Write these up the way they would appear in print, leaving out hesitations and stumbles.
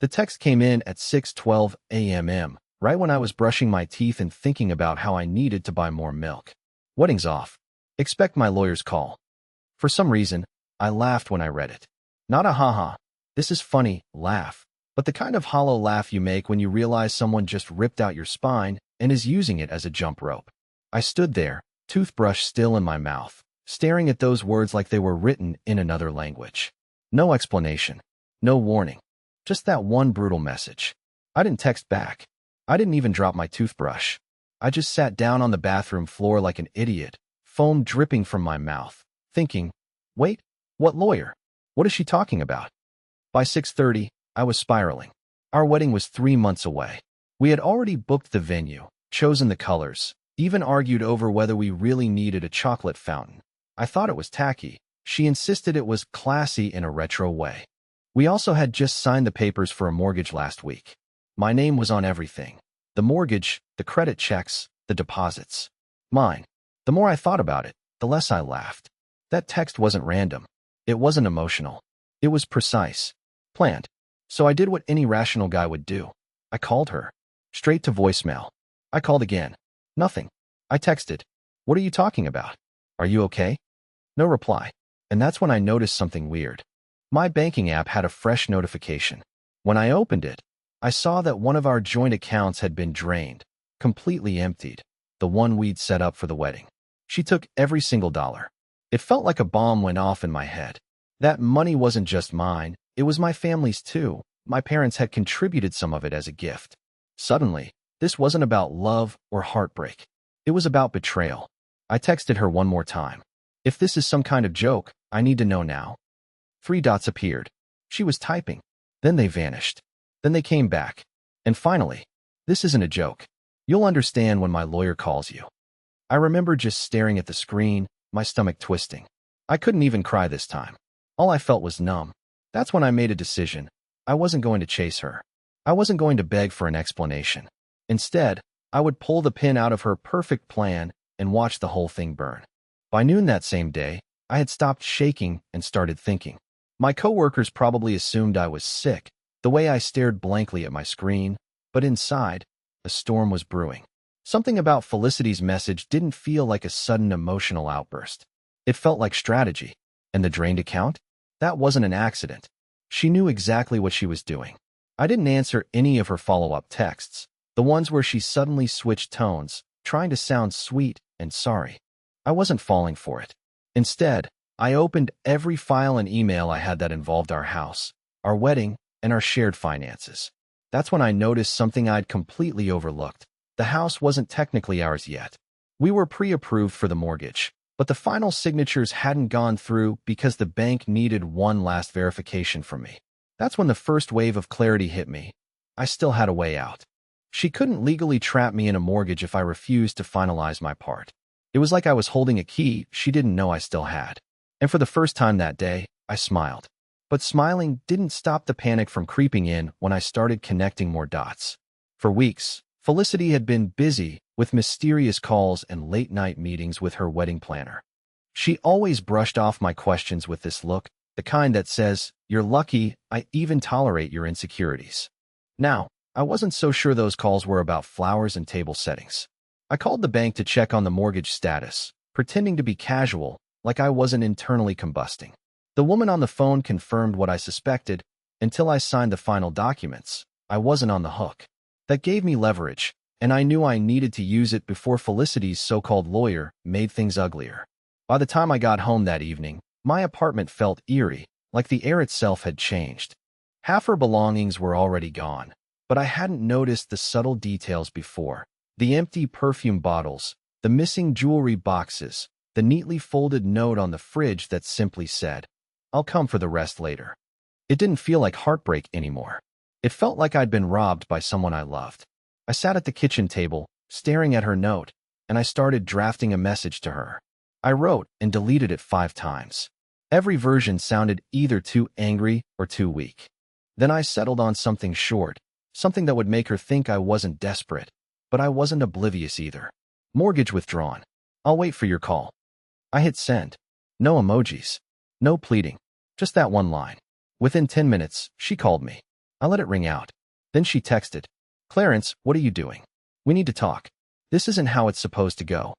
The text came in at 6:12 a.m., right when I was brushing my teeth and thinking about how I needed to buy more milk. Wedding's off. Expect my lawyer's call. For some reason, I laughed when I read it. Not a haha, this is funny laugh, but the kind of hollow laugh you make when you realize someone just ripped out your spine and is using it as a jump rope. I stood there, toothbrush still in my mouth, staring at those words like they were written in another language. No explanation. No warning. Just that one brutal message. I didn't text back. I didn't even drop my toothbrush. I just sat down on the bathroom floor like an idiot, foam dripping from my mouth, thinking, wait, what lawyer? What is she talking about? By 6:30, I was spiraling. Our wedding was 3 months away. We had already booked the venue, chosen the colors, even argued over whether we really needed a chocolate fountain. I thought it was tacky. She insisted it was classy in a retro way. We also had just signed the papers for a mortgage last week. My name was on everything. The mortgage, the credit checks, the deposits. Mine. The more I thought about it, the less I laughed. That text wasn't random. It wasn't emotional. It was precise. Planned. So I did what any rational guy would do. I called her. Straight to voicemail. I called again. Nothing. I texted. What are you talking about? Are you okay? No reply. And that's when I noticed something weird. My banking app had a fresh notification. When I opened it, I saw that one of our joint accounts had been drained, completely emptied, the one we'd set up for the wedding. She took every single dollar. It felt like a bomb went off in my head. That money wasn't just mine, it was my family's too. My parents had contributed some of it as a gift. Suddenly, this wasn't about love or heartbreak. It was about betrayal. I texted her one more time. If this is some kind of joke, I need to know now. 3 dots appeared. She was typing. Then they vanished. Then they came back. And finally, this isn't a joke. You'll understand when my lawyer calls you. I remember just staring at the screen, my stomach twisting. I couldn't even cry this time. All I felt was numb. That's when I made a decision. I wasn't going to chase her. I wasn't going to beg for an explanation. Instead, I would pull the pin out of her perfect plan and watch the whole thing burn. By noon that same day, I had stopped shaking and started thinking. My coworkers probably assumed I was sick, the way I stared blankly at my screen, but inside, a storm was brewing. Something about Felicity's message didn't feel like a sudden emotional outburst. It felt like strategy. And the drained account? That wasn't an accident. She knew exactly what she was doing. I didn't answer any of her follow-up texts, the ones where she suddenly switched tones, trying to sound sweet and sorry. I wasn't falling for it. Instead, I opened every file and email I had that involved our house, our wedding, and our shared finances. That's when I noticed something I'd completely overlooked. The house wasn't technically ours yet. We were pre-approved for the mortgage, but the final signatures hadn't gone through because the bank needed one last verification from me. That's when the first wave of clarity hit me. I still had a way out. She couldn't legally trap me in a mortgage if I refused to finalize my part. It was like I was holding a key she didn't know I still had. And for the first time that day, I smiled. But smiling didn't stop the panic from creeping in when I started connecting more dots. For weeks, Felicity had been busy with mysterious calls and late-night meetings with her wedding planner. She always brushed off my questions with this look, the kind that says, "You're lucky I even tolerate your insecurities." Now, I wasn't so sure those calls were about flowers and table settings. I called the bank to check on the mortgage status, pretending to be casual, like I wasn't internally combusting. The woman on the phone confirmed what I suspected. Until I signed the final documents, I wasn't on the hook. That gave me leverage, and I knew I needed to use it before Felicity's so-called lawyer made things uglier. By the time I got home that evening, my apartment felt eerie, like the air itself had changed. Half her belongings were already gone, but I hadn't noticed the subtle details before. The empty perfume bottles, the missing jewelry boxes, the neatly folded note on the fridge that simply said, "I'll come for the rest later." It didn't feel like heartbreak anymore. It felt like I'd been robbed by someone I loved. I sat at the kitchen table, staring at her note, and I started drafting a message to her. I wrote and deleted it 5 times. Every version sounded either too angry or too weak. Then I settled on something short, something that would make her think I wasn't desperate, but I wasn't oblivious either. Mortgage withdrawn. I'll wait for your call. I hit send. No emojis. No pleading. Just that one line. Within 10 minutes, she called me. I let it ring out. Then she texted, "Clarence, what are you doing? We need to talk. This isn't how it's supposed to go."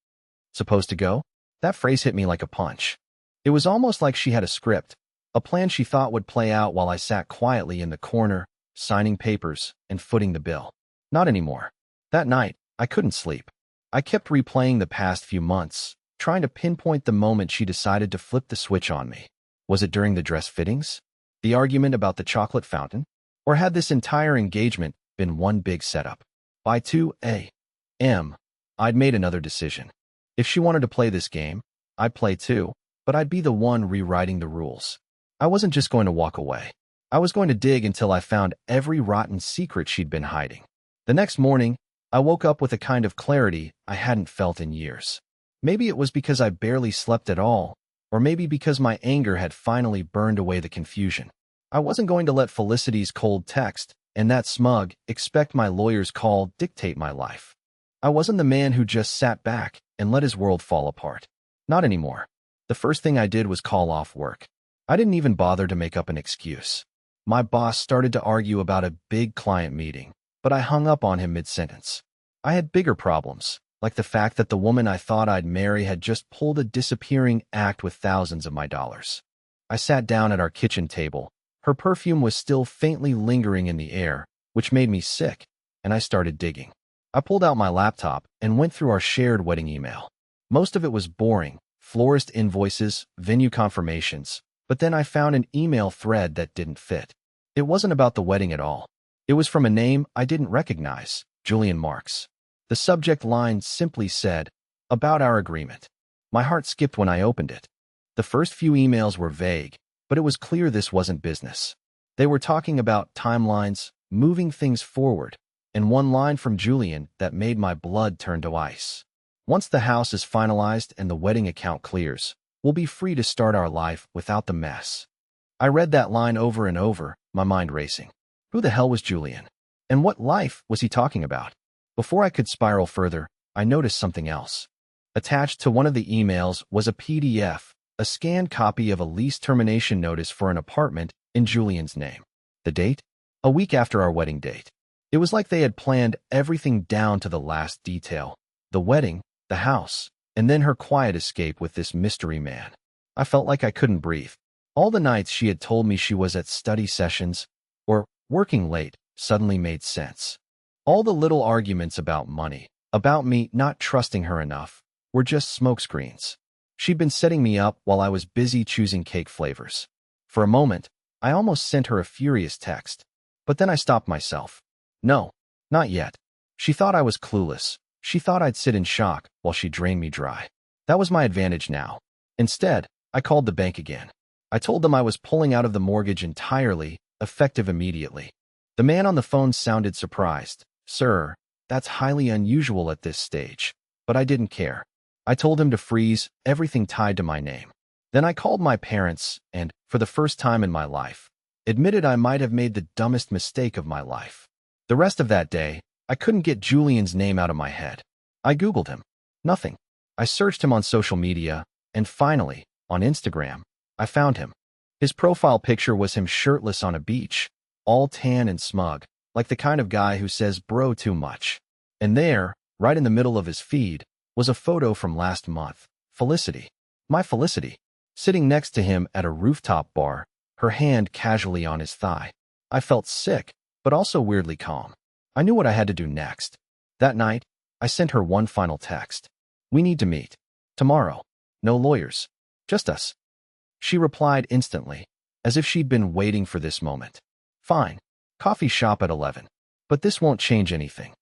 Supposed to go? That phrase hit me like a punch. It was almost like she had a script, a plan she thought would play out while I sat quietly in the corner, signing papers and footing the bill. Not anymore. That night, I couldn't sleep. I kept replaying the past few months, trying to pinpoint the moment she decided to flip the switch on me. Was it during the dress fittings? The argument about the chocolate fountain? Or had this entire engagement been one big setup? By 2 a.m., I'd made another decision. If she wanted to play this game, I'd play too, but I'd be the one rewriting the rules. I wasn't just going to walk away. I was going to dig until I found every rotten secret she'd been hiding. The next morning, I woke up with a kind of clarity I hadn't felt in years. Maybe it was because I barely slept at all, or maybe because my anger had finally burned away the confusion. I wasn't going to let Felicity's cold text and that smug, expect my lawyer's call dictate my life. I wasn't the man who just sat back and let his world fall apart. Not anymore. The first thing I did was call off work. I didn't even bother to make up an excuse. My boss started to argue about a big client meeting, but I hung up on him mid-sentence. I had bigger problems, like the fact that the woman I thought I'd marry had just pulled a disappearing act with thousands of my dollars. I sat down at our kitchen table. Her perfume was still faintly lingering in the air, which made me sick, and I started digging. I pulled out my laptop and went through our shared wedding email. Most of it was boring, florist invoices, venue confirmations, but then I found an email thread that didn't fit. It wasn't about the wedding at all. It was from a name I didn't recognize, Julian Marks. The subject line simply said, "About our agreement." My heart skipped when I opened it. The first few emails were vague, but it was clear this wasn't business. They were talking about timelines, moving things forward, and one line from Julian that made my blood turn to ice. "Once the house is finalized and the wedding account clears, we'll be free to start our life without the mess." I read that line over and over, my mind racing. Who the hell was Julian? And what life was he talking about? Before I could spiral further, I noticed something else. Attached to one of the emails was a PDF, a scanned copy of a lease termination notice for an apartment in Julian's name. The date? A week after our wedding date. It was like they had planned everything down to the last detail. The wedding, the house, and then her quiet escape with this mystery man. I felt like I couldn't breathe. All the nights she had told me she was at study sessions or working late suddenly made sense. All the little arguments about money, about me not trusting her enough, were just smokescreens. She'd been setting me up while I was busy choosing cake flavors. For a moment, I almost sent her a furious text, but then I stopped myself. No, not yet. She thought I was clueless. She thought I'd sit in shock while she drained me dry. That was my advantage now. Instead, I called the bank again. I told them I was pulling out of the mortgage entirely, effective immediately. The man on the phone sounded surprised. "Sir, that's highly unusual at this stage." But I didn't care. I told him to freeze everything tied to my name. Then I called my parents and, for the first time in my life, admitted I might have made the dumbest mistake of my life. The rest of that day, I couldn't get Julian's name out of my head. I Googled him. Nothing. I searched him on social media, and finally, on Instagram, I found him. His profile picture was him shirtless on a beach, all tan and smug, like the kind of guy who says bro too much. And there, right in the middle of his feed, was a photo from last month. Felicity. My Felicity. Sitting next to him at a rooftop bar, her hand casually on his thigh. I felt sick, but also weirdly calm. I knew what I had to do next. That night, I sent her one final text. "We need to meet. Tomorrow. No lawyers. Just us." She replied instantly, as if she'd been waiting for this moment. "Fine. Coffee shop at 11. But this won't change anything."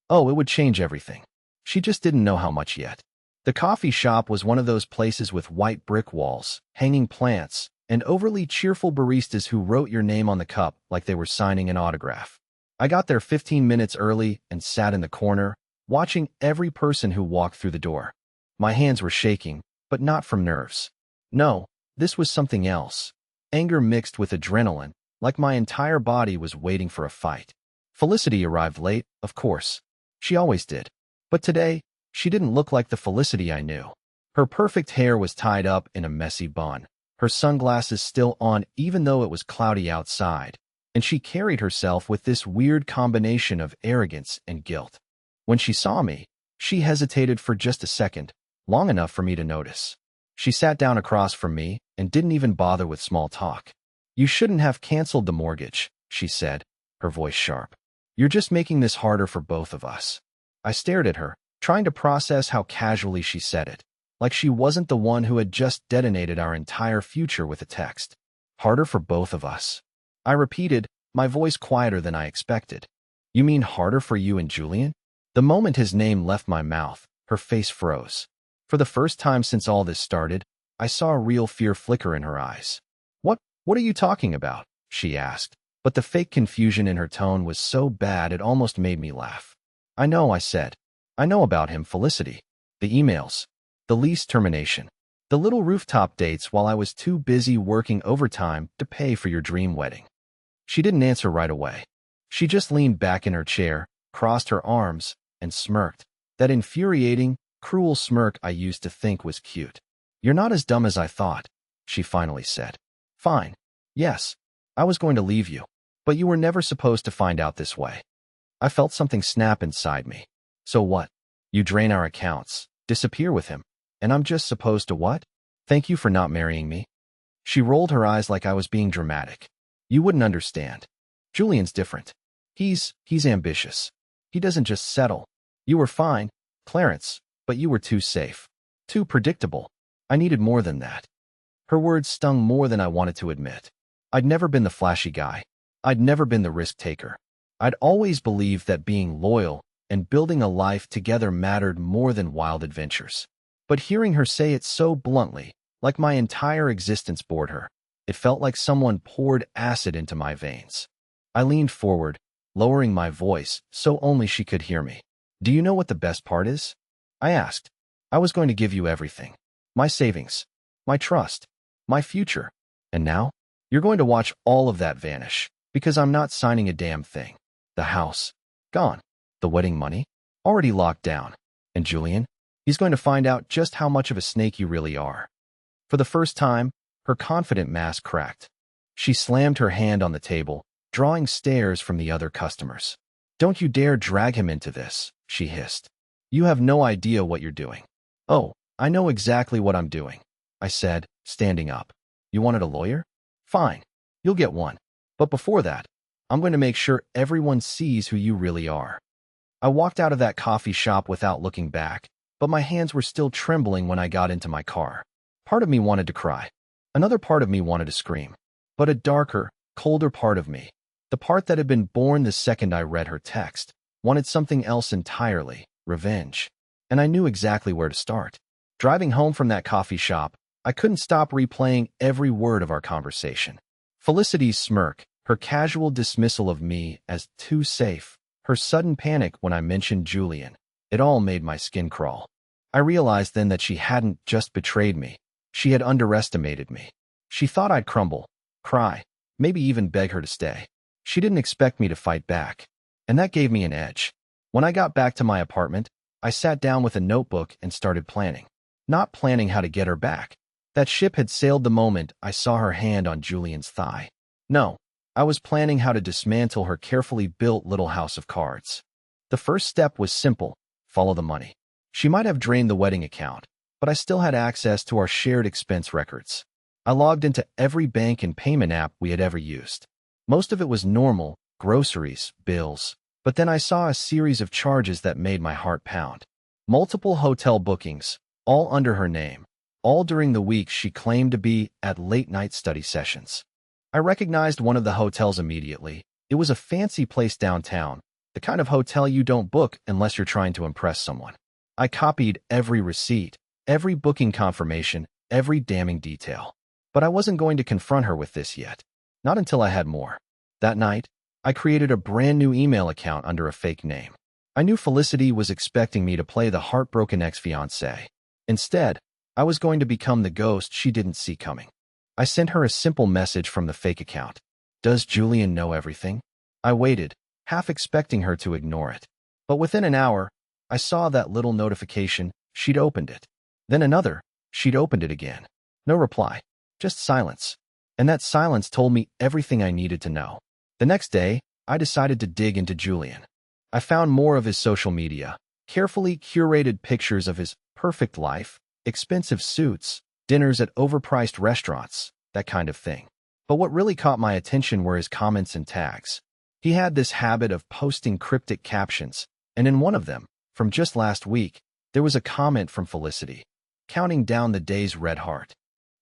Oh, it would change everything. She just didn't know how much yet. The coffee shop was one of those places with white brick walls, hanging plants, and overly cheerful baristas who wrote your name on the cup like they were signing an autograph. I got there 15 minutes early and sat in the corner, watching every person who walked through the door. My hands were shaking, but not from nerves. No, this was something else. Anger mixed with adrenaline, like my entire body was waiting for a fight. Felicity arrived late, of course. She always did. But today, she didn't look like the Felicity I knew. Her perfect hair was tied up in a messy bun, her sunglasses still on even though it was cloudy outside, and she carried herself with this weird combination of arrogance and guilt. When she saw me, she hesitated for just a second, long enough for me to notice. She sat down across from me and didn't even bother with small talk. "You shouldn't have canceled the mortgage," she said, her voice sharp. "You're just making this harder for both of us." I stared at her, trying to process how casually she said it, like she wasn't the one who had just detonated our entire future with a text. "Harder for both of us," I repeated, my voice quieter than I expected. "You mean harder for you and Julian?" The moment his name left my mouth, her face froze. For the first time since all this started, I saw a real fear flicker in her eyes. What are you talking about?" she asked, but the fake confusion in her tone was so bad it almost made me laugh. "I know," I said. "I know about him, Felicity. The emails, the lease termination, the little rooftop dates while I was too busy working overtime to pay for your dream wedding." She didn't answer right away. She just leaned back in her chair, crossed her arms, and smirked. That infuriating, cruel smirk I used to think was cute. "You're not as dumb as I thought," she finally said. "Fine. Yes, I was going to leave you, but you were never supposed to find out this way." I felt something snap inside me. "So what? You drain our accounts, disappear with him, and I'm just supposed to what? Thank you for not marrying me?" She rolled her eyes like I was being dramatic. "You wouldn't understand. Julian's different. He's ambitious. He doesn't just settle. You were fine, Clarence, but you were too safe. Too predictable. I needed more than that." Her words stung more than I wanted to admit. I'd never been the flashy guy. I'd never been the risk taker. I'd always believed that being loyal and building a life together mattered more than wild adventures. But hearing her say it so bluntly, like my entire existence bored her, it felt like someone poured acid into my veins. I leaned forward, lowering my voice so only she could hear me. "Do you know what the best part is?" I asked. "I was going to give you everything. My savings, my trust, my future. And now, you're going to watch all of that vanish, because I'm not signing a damn thing. The house, gone. The wedding money, already locked down. And Julian, he's going to find out just how much of a snake you really are." For the first time, her confident mask cracked. She slammed her hand on the table, drawing stares from the other customers. "Don't you dare drag him into this," she hissed. "You have no idea what you're doing." "Oh, I know exactly what I'm doing," I said, standing up. "You wanted a lawyer? Fine, you'll get one. But before that, I'm going to make sure everyone sees who you really are." I walked out of that coffee shop without looking back, but my hands were still trembling when I got into my car. Part of me wanted to cry. Another part of me wanted to scream. But a darker, colder part of me, the part that had been born the second I read her text, wanted something else entirely: revenge. And I knew exactly where to start. Driving home from that coffee shop, I couldn't stop replaying every word of our conversation. Felicity's smirk, her casual dismissal of me as too safe, her sudden panic when I mentioned Julian, it all made my skin crawl. I realized then that she hadn't just betrayed me. She had underestimated me. She thought I'd crumble, cry, maybe even beg her to stay. She didn't expect me to fight back. And that gave me an edge. When I got back to my apartment, I sat down with a notebook and started planning. Not planning how to get her back. That ship had sailed the moment I saw her hand on Julian's thigh. No, I was planning how to dismantle her carefully built little house of cards. The first step was simple: follow the money. She might have drained the wedding account, but I still had access to our shared expense records. I logged into every bank and payment app we had ever used. Most of it was normal: groceries, bills. But then I saw a series of charges that made my heart pound. Multiple hotel bookings, all under her name, all during the weeks she claimed to be at late-night study sessions. I recognized one of the hotels immediately. It was a fancy place downtown, the kind of hotel you don't book unless you're trying to impress someone. I copied every receipt, every booking confirmation, every damning detail. But I wasn't going to confront her with this yet. Not until I had more. That night, I created a brand new email account under a fake name. I knew Felicity was expecting me to play the heartbroken ex-fiancée. Instead, I was going to become the ghost she didn't see coming. I sent her a simple message from the fake account. "Does Julian know everything?" I waited, half expecting her to ignore it. But within an hour, I saw that little notification. She'd opened it. Then another. She'd opened it again. No reply. Just silence. And that silence told me everything I needed to know. The next day, I decided to dig into Julian. I found more of his social media, carefully curated pictures of his perfect life, expensive suits, dinners at overpriced restaurants, that kind of thing. But what really caught my attention were his comments and tags. He had this habit of posting cryptic captions, and in one of them, from just last week, there was a comment from Felicity, counting down the day's red heart.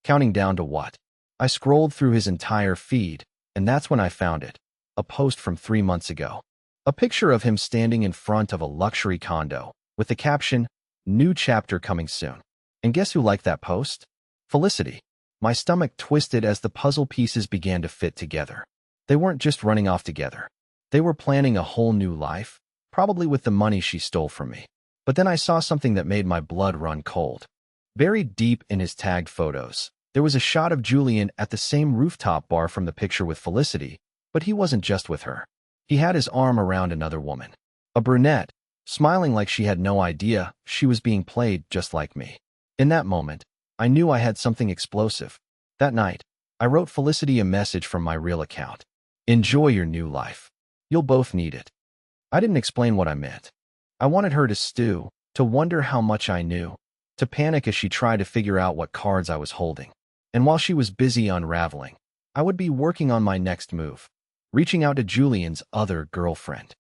Counting down to what? I scrolled through his entire feed, and that's when I found it. A post from 3 months ago. A picture of him standing in front of a luxury condo, with the caption, "New chapter coming soon." And guess who liked that post? Felicity. My stomach twisted as the puzzle pieces began to fit together. They weren't just running off together. They were planning a whole new life, probably with the money she stole from me. But then I saw something that made my blood run cold. Buried deep in his tagged photos, there was a shot of Julian at the same rooftop bar from the picture with Felicity, but he wasn't just with her. He had his arm around another woman, a brunette, smiling like she had no idea she was being played just like me. In that moment, I knew I had something explosive. That night, I wrote Felicity a message from my real account. "Enjoy your new life. You'll both need it." I didn't explain what I meant. I wanted her to stew, to wonder how much I knew, to panic as she tried to figure out what cards I was holding. And while she was busy unraveling, I would be working on my next move, reaching out to Julian's other girlfriend.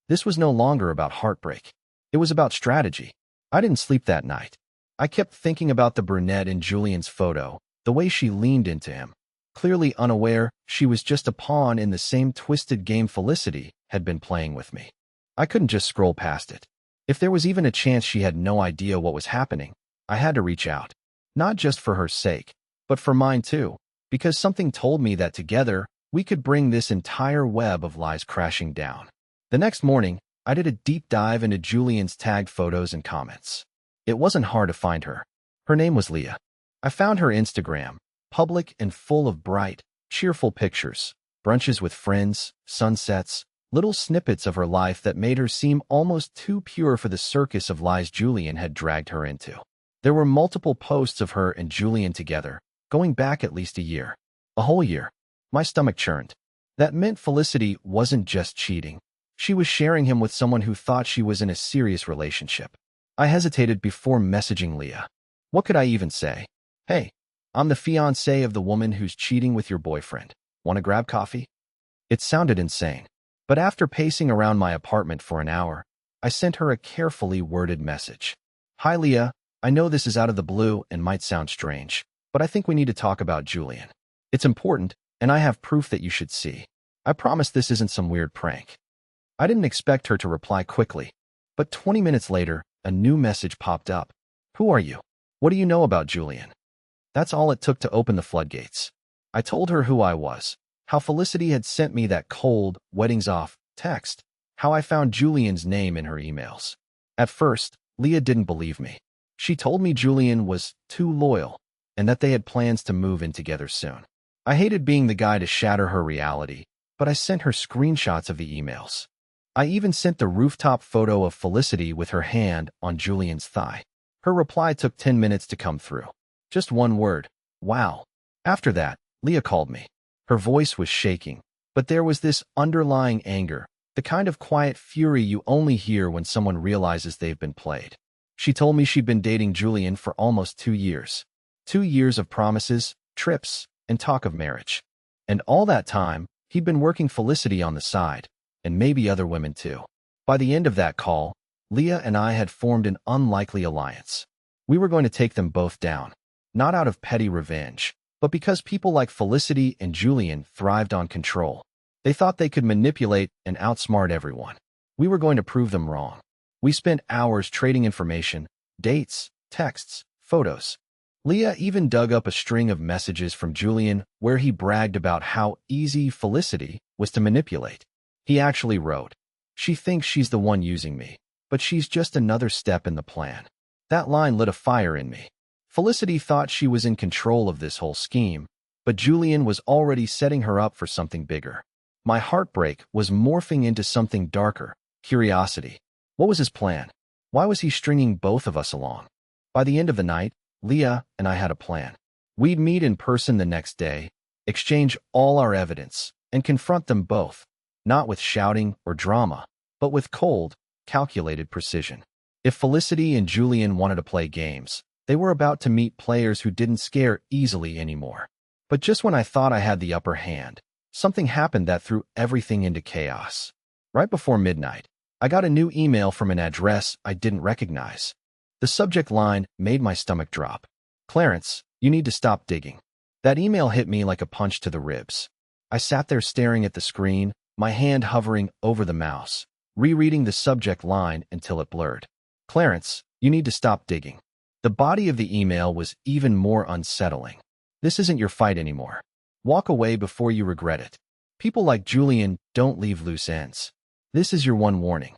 This was no longer about heartbreak. It was about strategy. I didn't sleep that night. I kept thinking about the brunette in Julian's photo, the way she leaned into him, clearly unaware she was just a pawn in the same twisted game Felicity had been playing with me. I couldn't just scroll past it. If there was even a chance she had no idea what was happening, I had to reach out. Not just for her sake, but for mine too, because something told me that together, we could bring this entire web of lies crashing down. The next morning, I did a deep dive into Julian's tagged photos and comments. It wasn't hard to find her. Her name was Leah. I found her Instagram, public and full of bright, cheerful pictures, brunches with friends, sunsets, little snippets of her life that made her seem almost too pure for the circus of lies Julian had dragged her into. There were multiple posts of her and Julian together, going back at least a year. A whole year. My stomach churned. That meant Felicity wasn't just cheating. She was sharing him with someone who thought she was in a serious relationship. I hesitated before messaging Leah. What could I even say? "Hey, I'm the fiancé of the woman who's cheating with your boyfriend. Want to grab coffee?" It sounded insane. But after pacing around my apartment for an hour, I sent her a carefully worded message. "Hi Leah, I know this is out of the blue and might sound strange, but I think we need to talk about Julian. It's important, and I have proof that you should see. I promise this isn't some weird prank." I didn't expect her to reply quickly, but 20 minutes later, a new message popped up. "Who are you? What do you know about Julian?" That's all it took to open the floodgates. I told her who I was, how Felicity had sent me that cold, weddings off text, how I found Julian's name in her emails. At first, Leah didn't believe me. She told me Julian was too loyal and that they had plans to move in together soon. I hated being the guy to shatter her reality, but I sent her screenshots of the emails. I even sent the rooftop photo of Felicity with her hand on Julian's thigh. Her reply took 10 minutes to come through. Just one word: "Wow." After that, Leah called me. Her voice was shaking, but there was this underlying anger, the kind of quiet fury you only hear when someone realizes they've been played. She told me she'd been dating Julian for almost 2 years. 2 years of promises, trips, and talk of marriage. And all that time, he'd been working Felicity on the side, and maybe other women too. By the end of that call, Leah and I had formed an unlikely alliance. We were going to take them both down, not out of petty revenge, but because people like Felicity and Julian thrived on control. They thought they could manipulate and outsmart everyone. We were going to prove them wrong. We spent hours trading information, dates, texts, photos. Leah even dug up a string of messages from Julian where he bragged about how easy Felicity was to manipulate. He actually wrote, "She thinks she's the one using me, but she's just another step in the plan." That line lit a fire in me. Felicity thought she was in control of this whole scheme, but Julian was already setting her up for something bigger. My heartbreak was morphing into something darker: curiosity. What was his plan? Why was he stringing both of us along? By the end of the night, Leah and I had a plan. We'd meet in person the next day, exchange all our evidence, and confront them both, not with shouting or drama, but with cold, calculated precision. If Felicity and Julian wanted to play games, they were about to meet players who didn't scare easily anymore. But just when I thought I had the upper hand, something happened that threw everything into chaos. Right before midnight, I got a new email from an address I didn't recognize. The subject line made my stomach drop. "Clarence, you need to stop digging." That email hit me like a punch to the ribs. I sat there staring at the screen, my hand hovering over the mouse, rereading the subject line until it blurred. "Clarence, you need to stop digging." The body of the email was even more unsettling. "This isn't your fight anymore. Walk away before you regret it. People like Julian don't leave loose ends. This is your one warning."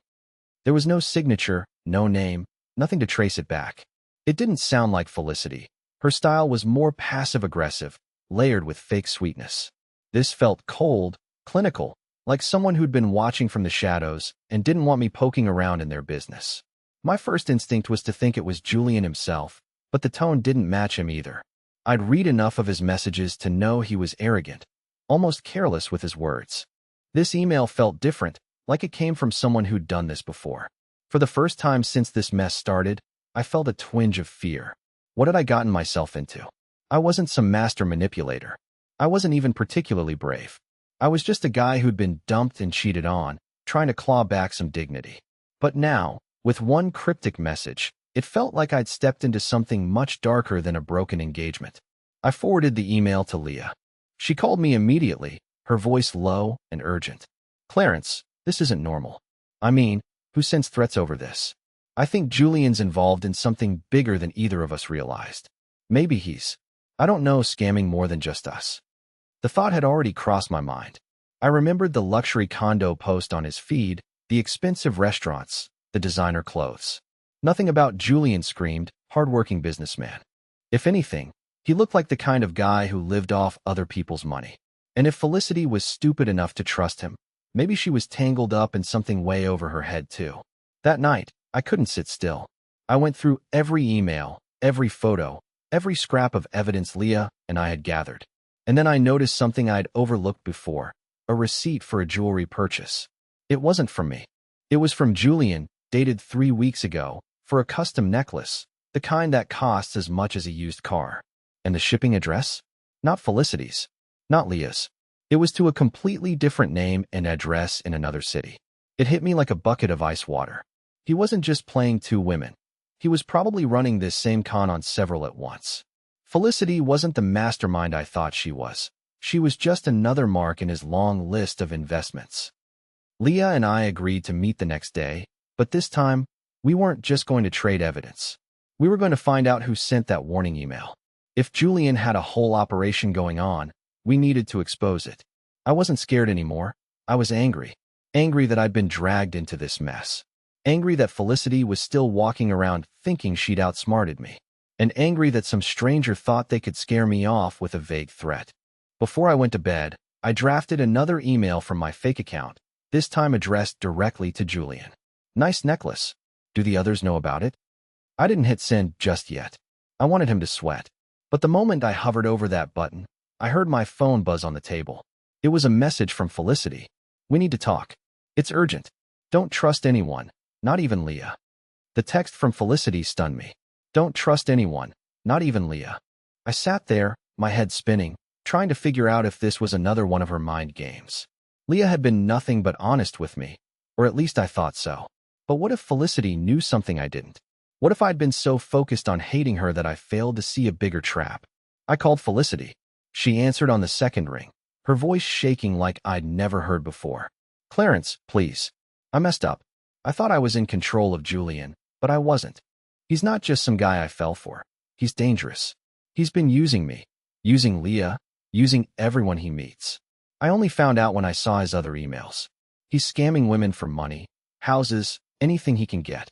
There was no signature, no name, nothing to trace it back. It didn't sound like Felicity. Her style was more passive-aggressive, layered with fake sweetness. This felt cold, clinical, like someone who'd been watching from the shadows and didn't want me poking around in their business. My first instinct was to think it was Julian himself, but the tone didn't match him either. I'd read enough of his messages to know he was arrogant, almost careless with his words. This email felt different, like it came from someone who'd done this before. For the first time since this mess started, I felt a twinge of fear. What had I gotten myself into? I wasn't some master manipulator. I wasn't even particularly brave. I was just a guy who'd been dumped and cheated on, trying to claw back some dignity. But now, with one cryptic message, it felt like I'd stepped into something much darker than a broken engagement. I forwarded the email to Leah. She called me immediately, her voice low and urgent. "Clarence, this isn't normal. I mean, who sends threats over this? I think Julian's involved in something bigger than either of us realized. Maybe he's, I don't know, scamming more than just us." The thought had already crossed my mind. I remembered the luxury condo post on his feed, the expensive restaurants, the designer clothes. Nothing about Julian screamed, hardworking businessman. If anything, he looked like the kind of guy who lived off other people's money. And if Felicity was stupid enough to trust him, maybe she was tangled up in something way over her head too. That night, I couldn't sit still. I went through every email, every photo, every scrap of evidence Leah and I had gathered. And then I noticed something I'd overlooked before, a receipt for a jewelry purchase. It wasn't from me. It was from Julian, dated 3 weeks ago, for a custom necklace, the kind that costs as much as a used car. And the shipping address? Not Felicity's. Not Leah's. It was to a completely different name and address in another city. It hit me like a bucket of ice water. He wasn't just playing two women. He was probably running this same con on several at once. Felicity wasn't the mastermind I thought she was. She was just another mark in his long list of investments. Leah and I agreed to meet the next day, but this time, we weren't just going to trade evidence. We were going to find out who sent that warning email. If Julian had a whole operation going on, we needed to expose it. I wasn't scared anymore. I was angry. Angry that I'd been dragged into this mess. Angry that Felicity was still walking around thinking she'd outsmarted me. And angry that some stranger thought they could scare me off with a vague threat. Before I went to bed, I drafted another email from my fake account, this time addressed directly to Julian. "Nice necklace. Do the others know about it?" I didn't hit send just yet. I wanted him to sweat. But the moment I hovered over that button, I heard my phone buzz on the table. It was a message from Felicity. "We need to talk. It's urgent. Don't trust anyone, not even Leah." The text from Felicity stunned me. Don't trust anyone, not even Leah. I sat there, my head spinning, trying to figure out if this was another one of her mind games. Leah had been nothing but honest with me, or at least I thought so. But what if Felicity knew something I didn't? What if I'd been so focused on hating her that I failed to see a bigger trap? I called Felicity. She answered on the second ring, her voice shaking like I'd never heard before. "Clarence, please. I messed up. I thought I was in control of Julian, but I wasn't. He's not just some guy I fell for. He's dangerous. He's been using me, using Leah, using everyone he meets. I only found out when I saw his other emails. He's scamming women for money, houses, anything he can get."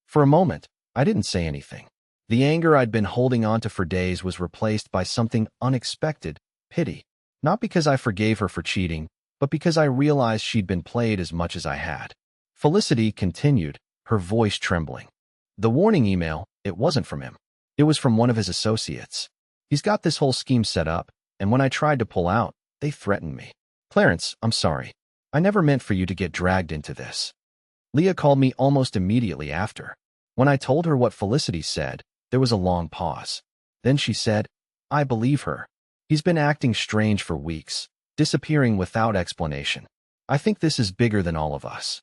For a moment, I didn't say anything. The anger I'd been holding onto for days was replaced by something unexpected, pity. Not because I forgave her for cheating, but because I realized she'd been played as much as I had. Felicity continued, her voice trembling. "The warning email, it wasn't from him. It was from one of his associates. He's got this whole scheme set up, and when I tried to pull out, they threatened me. Clarence, I'm sorry. I never meant for you to get dragged into this. Leah called me almost immediately after. When I told her what Felicity said, there was a long pause. Then she said, I believe her. He's been acting strange for weeks, disappearing without explanation. I think this is bigger than all of us.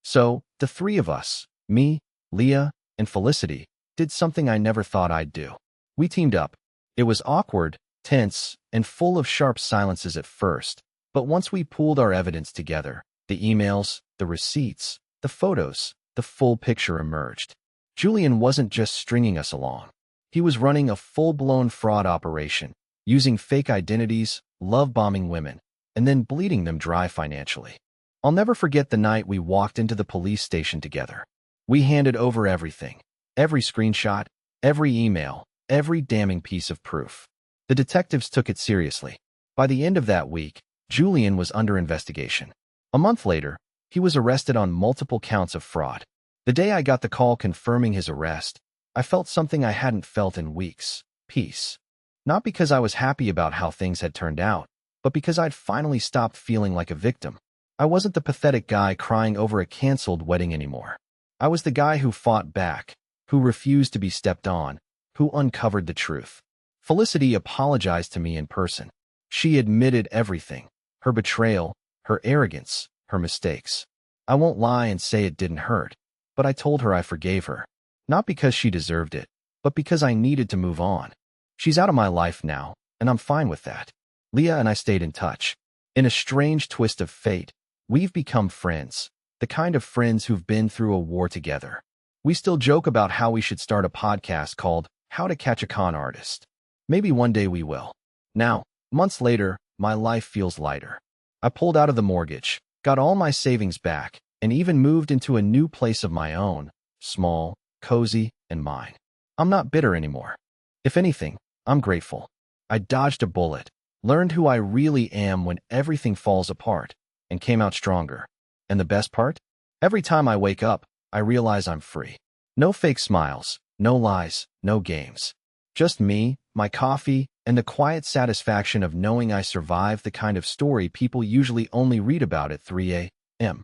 So, the three of us, me, Leah, and Felicity, did something I never thought I'd do. We teamed up. It was awkward, tense, and full of sharp silences at first, but once we pooled our evidence together, the emails, the receipts, the photos, the full picture emerged. Julian wasn't just stringing us along. He was running a full-blown fraud operation, using fake identities, love-bombing women, and then bleeding them dry financially. I'll never forget the night we walked into the police station together. We handed over everything, every screenshot, every email, every damning piece of proof. The detectives took it seriously. By the end of that week, Julian was under investigation. A month later, he was arrested on multiple counts of fraud. The day I got the call confirming his arrest, I felt something I hadn't felt in weeks: peace. Not because I was happy about how things had turned out, but because I'd finally stopped feeling like a victim. I wasn't the pathetic guy crying over a canceled wedding anymore. I was the guy who fought back, who refused to be stepped on, who uncovered the truth. Felicity apologized to me in person. She admitted everything: her betrayal, her arrogance, her mistakes. I won't lie and say it didn't hurt, but I told her I forgave her. Not because she deserved it, but because I needed to move on. She's out of my life now, and I'm fine with that. Leah and I stayed in touch. In a strange twist of fate, we've become friends, the kind of friends who've been through a war together. We still joke about how we should start a podcast called How to Catch a Con Artist. Maybe one day we will. Now, months later, my life feels lighter. I pulled out of the mortgage, got all my savings back, and even moved into a new place of my own, small, cozy, and mine. I'm not bitter anymore. If anything, I'm grateful. I dodged a bullet, learned who I really am when everything falls apart, and came out stronger. And the best part? Every time I wake up, I realize I'm free. No fake smiles, no lies, no games. Just me, my coffee, and the quiet satisfaction of knowing I survived the kind of story people usually only read about at 3 a.m.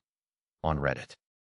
on Reddit.